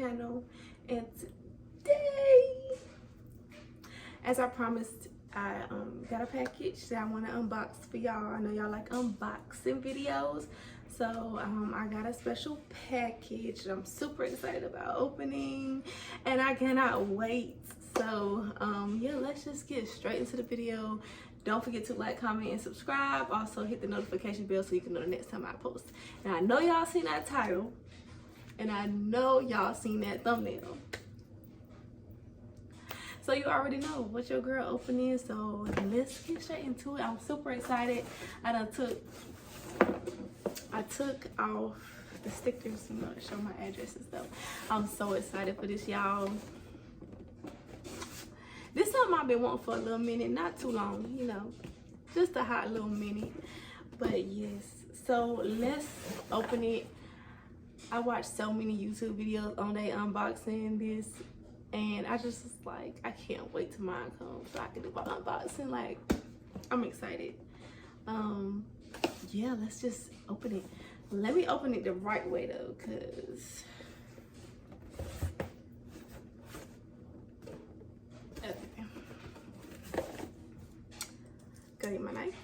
channel, and today, as I promised, I got a package that I want to unbox for y'all. I know y'all like unboxing videos, so I got a special package I'm super excited about opening, and I cannot wait. So yeah, let's just get straight into the video. Don't forget to like, comment, and subscribe. Also hit the notification bell so you can know the next time I post. And I know y'all seen that title, and I know y'all seen that thumbnail, so you already know what your girl opening. So let's get straight into it. I'm super excited. I took off the stickers, you know, to show my address and stuff. I'm so excited for this, y'all. This is something I've been wanting for a little minute, not too long, you know, just a hot little minute. But yes, so let's open it. I watched so many YouTube videos on they unboxing this, and I just was like, I can't wait till mine comes so I can do my unboxing. Like, I'm excited. Yeah, let's just open it. Let me open it the right way though, cause go get my knife.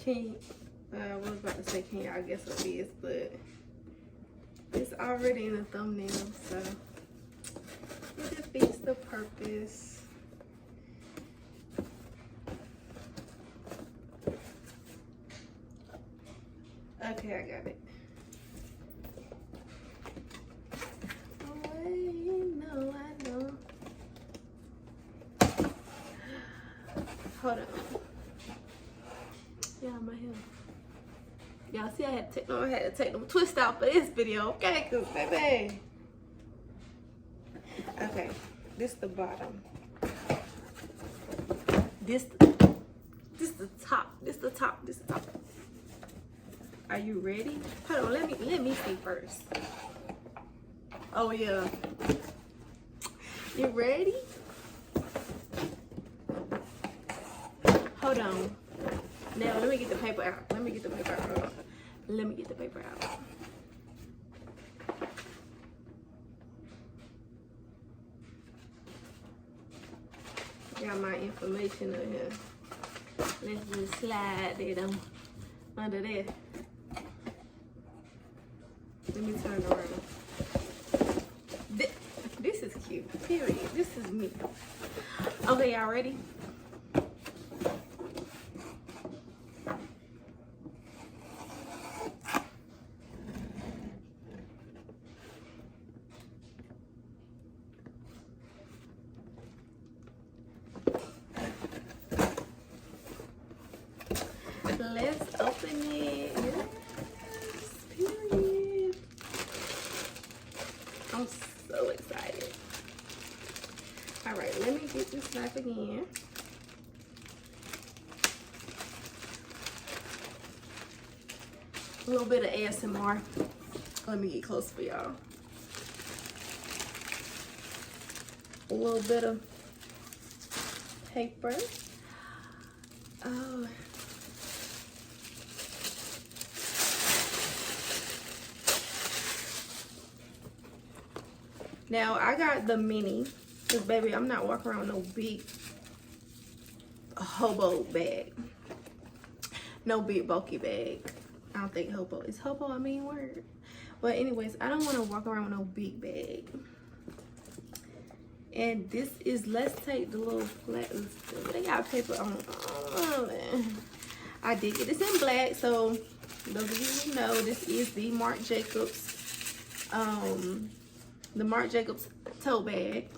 I was about to say can y'all guess what it is, but it's already in the thumbnail, so it defeats the purpose. Okay, I got it. Oh wait, no, I know. Hold on. Yeah, my hair. Y'all see I had to take them twists out for this video, okay? Cause baby. Okay, this the bottom. This the top. This the top. This the top. Are you ready? Hold on, let me see first. Oh yeah. You ready? Hold on. Now let me get the paper out. Let me get the paper out. Let me get the paper out. Got my information in here. Let's just slide it on under there. Let me turn around. This is cute. Period. This is me. Okay, y'all ready? Let's open it. Yes, period. I'm so excited. All right, let me get this knife again. A little bit of ASMR. Let me get close for y'all. A little bit of paper. Oh. Now I got the mini, cause baby, I'm not walking around with no big hobo bag, no big bulky bag. I don't think hobo is hobo a mean word, but anyways, I don't want to walk around with no big bag. And this is, let's take the little flat. They got paper on. Oh, I did get this in black, so those of you who know, this is the Marc Jacobs. The Marc Jacobs tote bag,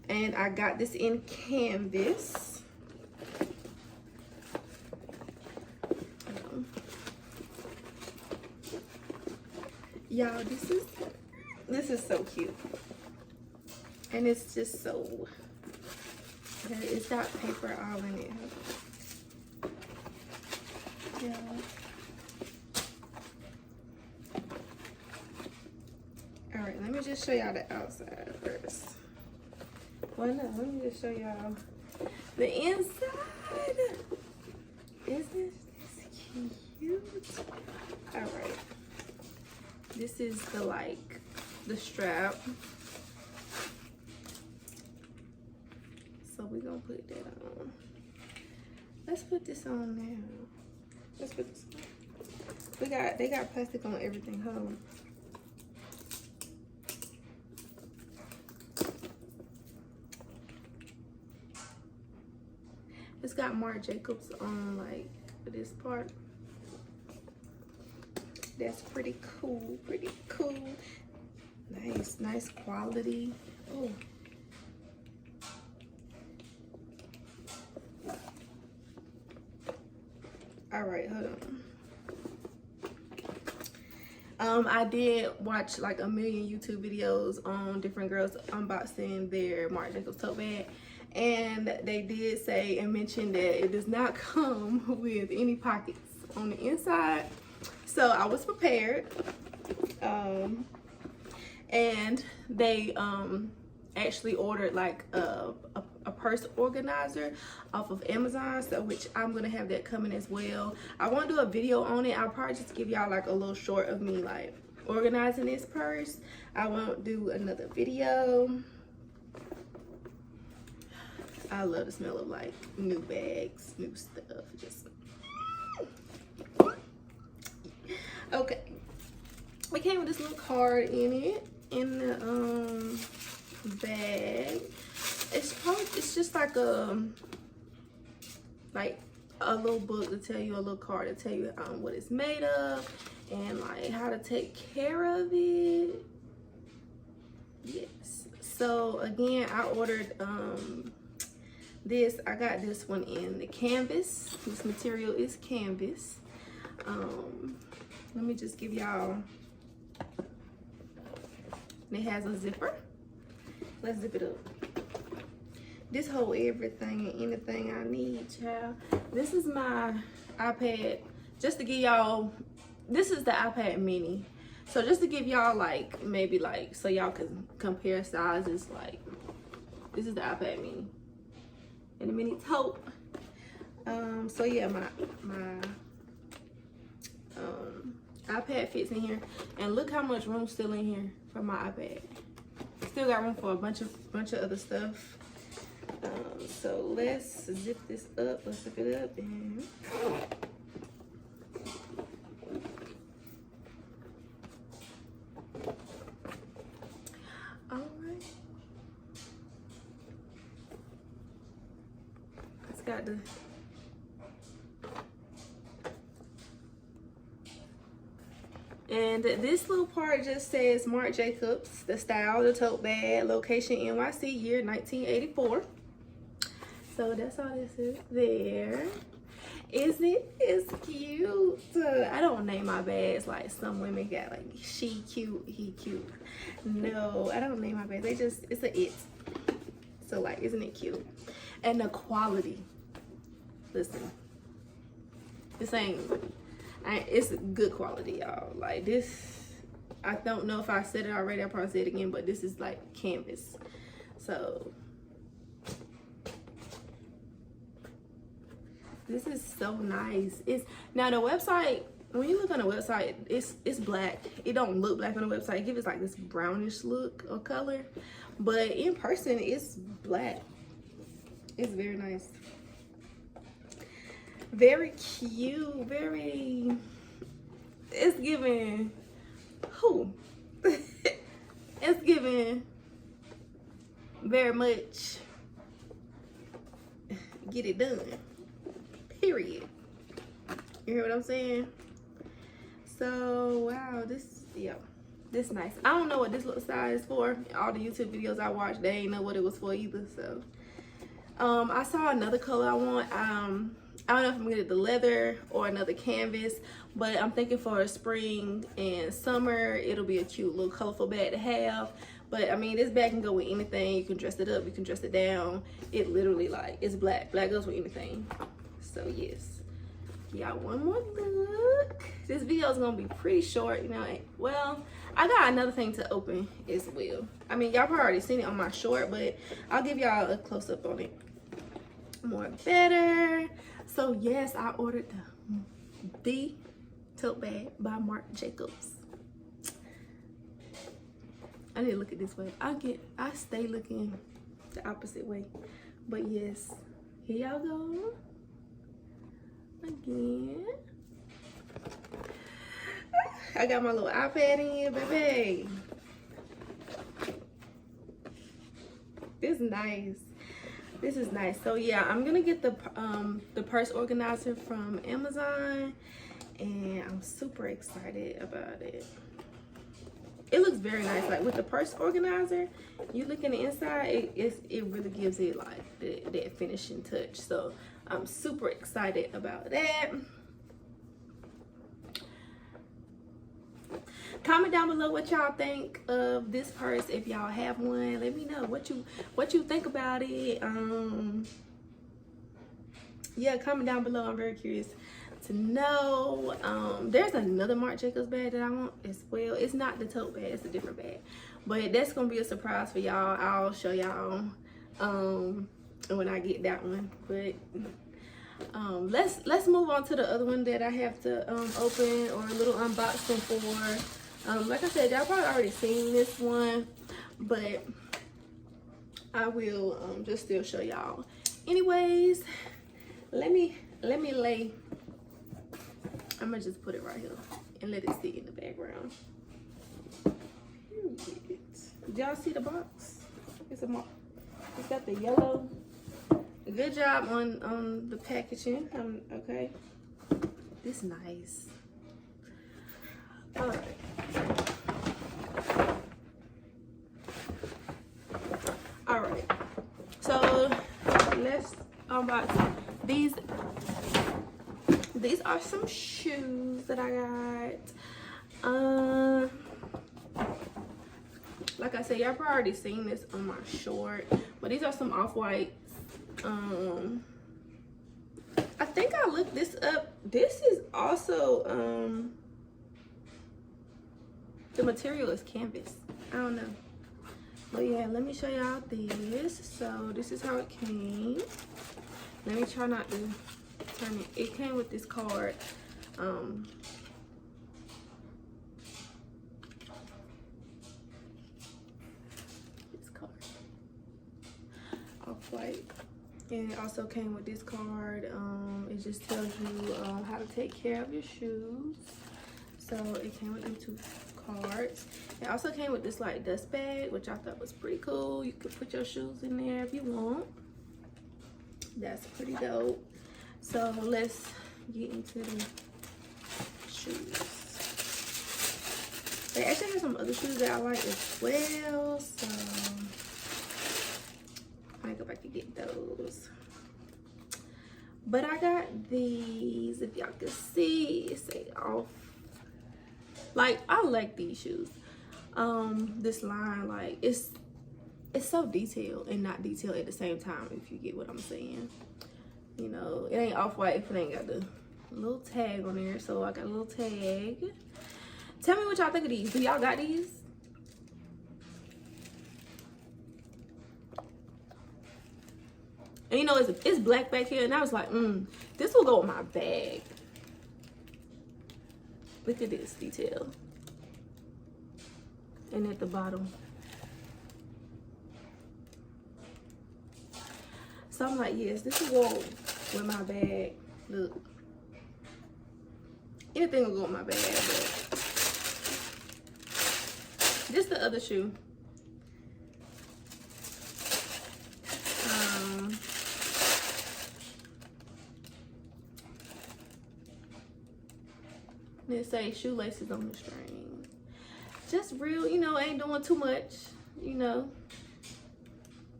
and I got this in canvas. Y'all, this is so cute, and it's just so, it's got paper all in it. Yeah. right, let me just show y'all the outside first. Well, no, let me just show y'all the inside. Isn't this cute? All right. This is the strap. So we're gonna put that on. Let's put this on now. Let's put this on. They got plastic on everything. Hold on. It's got Marc Jacobs on like this part. That's pretty cool, pretty cool. Nice quality. Oh. All right, hold on. I did watch like a million YouTube videos on different girls unboxing their Marc Jacobs tote bag. And they did say and mention that it does not come with any pockets on the inside. So I was prepared. And they actually ordered like a purse organizer off of Amazon, so which I'm gonna have that coming as well. I won't do a video on it. I'll probably just give y'all like a little short of me like organizing this purse. I won't do another video. I love the smell of like new bags, new stuff. Just okay. We came with this little card in it, in the bag. It's just like a little book to tell you, a little card to tell you what it's made of and like how to take care of it. Yes. So again, I ordered this. I got this one in the canvas. This material is canvas. Let me just give y'all. It has a zipper. Let's zip it up. This hold everything and anything I need, child. This is my iPad. Just to give y'all, this is the iPad mini. So just to give y'all like, maybe like, so y'all can compare sizes, like, this is the iPad mini. And the mini tote. So yeah, my iPad fits in here. And look how much room's still in here for my iPad. Still got room for a bunch of other stuff. So let's zip this up. Let's zip it up and all right. It's got the and this little part just says Marc Jacobs, the style, the tote bag, location NYC, year 1984. So that's all this is there. Isn't it? It's cute. I don't name my bags like some women got like she cute, he cute. No, I don't name my bags. They just, it's a it. So like, isn't it cute? And the quality. Listen, this ain't. It's good quality, y'all. Like this, I don't know if I said it already. I'll probably say it again, but this is like canvas. So this is so nice. It's now the website. When you look on the website, it's black. It don't look black on the website. It gives it like this brownish look or color, but in person, it's black. It's very nice. Very cute, very, it's giving, who? It's giving very much get it done, period. You hear what I'm saying? So, wow, this, yeah, this nice. I don't know what this little size is for. All the YouTube videos I watched, they ain't know what it was for either, so. I saw another color I want. I don't know if I'm gonna get the leather or another canvas, but I'm thinking for a spring and summer, it'll be a cute little colorful bag to have. But I mean, this bag can go with anything. You can dress it up, you can dress it down. It literally like, it's black. Black goes with anything. So yes, y'all one more look. This video is gonna be pretty short, you know. Well, I got another thing to open as well. I mean, y'all probably already seen it on my short, but I'll give y'all a close-up on it more better. So yes, I ordered the tote bag by Marc Jacobs. I need to look at this way. I stay looking the opposite way. But yes, here y'all go. Again. I got my little iPad in here, baby. This is nice. This is nice. So yeah, I'm gonna get the purse organizer from Amazon, and I'm super excited about it. It looks very nice. Like with the purse organizer, you look in the inside, it really gives it like that finishing touch. So I'm super excited about that. Comment down below what y'all think of this purse. If y'all have one, let me know what you think about it. Yeah, comment down below. I'm very curious to know. There's another Marc Jacobs bag that I want as well. It's not the tote bag, it's a different bag, but that's gonna be a surprise for y'all. I'll show y'all when I get that one. But let's move on to the other one that I have to open, or a little unboxing for. Like I said, y'all probably already seen this one, but I will just still show y'all. Anyways, let me lay. I'm gonna just put it right here and let it sit in the background. Period. Did y'all see the box? It's got the yellow. Good job on the packaging. Okay. This is nice. All right. All right. So let's unbox these. These are some shoes that I got. Like I said, y'all probably already seen this on my short, but these are some off-whites. I think I looked this up. This is also the material is canvas. I don't know, but yeah, let me show y'all this. So this is how it came. Let me try not to turn it. It came with this card. This card, off-white. And it also came with this card. It just tells you how to take care of your shoes. So it came with them 2 cards. It also came with this like dust bag, which I thought was pretty cool. You could put your shoes in there if you want. That's pretty dope. So let's get into the shoes. They actually have some other shoes that I like as well. So I might go back and get those. But I got these, if y'all can see, it say off. Like, I like these shoes. This line, like, it's so detailed and not detailed at the same time, if you get what I'm saying. You know, it ain't off-white if it ain't got the little tag on there. So I got a little tag. Tell me what y'all think of these. Do y'all got these? And you know, it's black back here, and I was like, this will go with my bag. Look at this detail. And at the bottom. So I'm like, yes, this will go with my bag. Look. Anything will go with my bag, but this the other shoe. It say shoelaces on the string. Just real, you know, ain't doing too much, you know.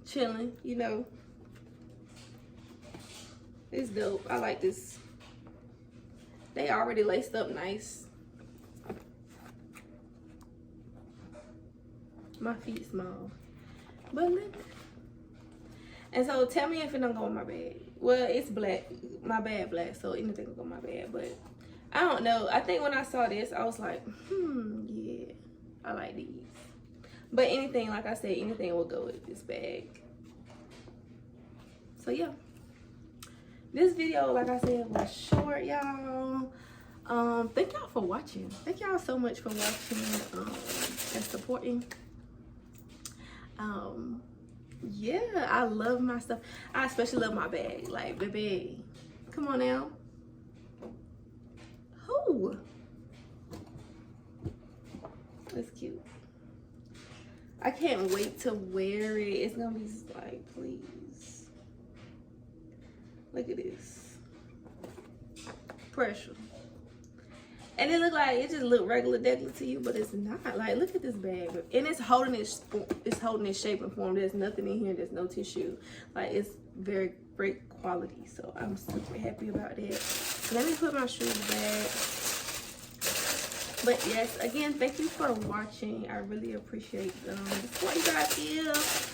Chilling, you know. It's dope. I like this. They already laced up nice. My feet small. But look. And so tell me if it don't go in my bag. Well, it's black, my bag black, so anything will go in my bag. But I don't know. I think when I saw this, I was like, yeah, I like these. But anything, like I said, anything will go with this bag. So yeah, this video, like I said, was short, y'all. Thank y'all for watching. Thank y'all so much for watching and supporting. Yeah, I love my stuff. I especially love my bag. Like, baby, come on now. Who? It's cute. I can't wait to wear it. It's gonna be like, please. Look at this. Pressure. And it look like, it just look regular to you, but it's not. Like, look at this bag. And it's holding its shape and form. There's nothing in here. There's no tissue. Like, it's very great quality. So I'm super happy about that. So let me put my shoes back. But yes, again, thank you for watching. I really appreciate the support you guys give.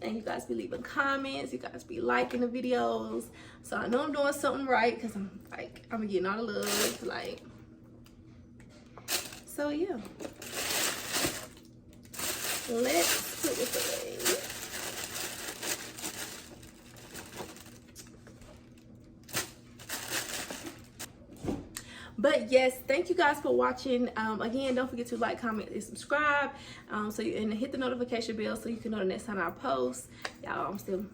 And you guys be leaving comments. You guys be liking the videos. So I know I'm doing something right because I'm getting all the love. Like, so yeah. Let's put this away. But yes, thank you guys for watching. Again, don't forget to like, comment, and subscribe. And hit the notification bell so you can know the next time I post. Y'all, I'm still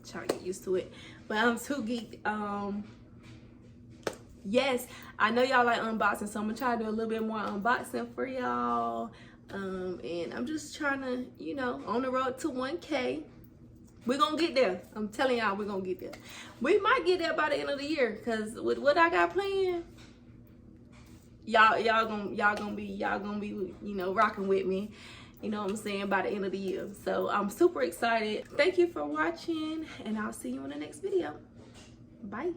trying to get used to it, but I'm too geeked. Yes, I know y'all like unboxing, so I'm gonna try to do a little bit more unboxing for y'all. And I'm just trying to, you know, on the road to 1K. We're gonna get there. I'm telling y'all, we're gonna get there. We might get there by the end of the year, because with what I got planned, y'all gonna be, you know, rocking with me, you know what I'm saying, by the end of the year. So I'm super excited. Thank you for watching, and I'll see you in the next video. Bye.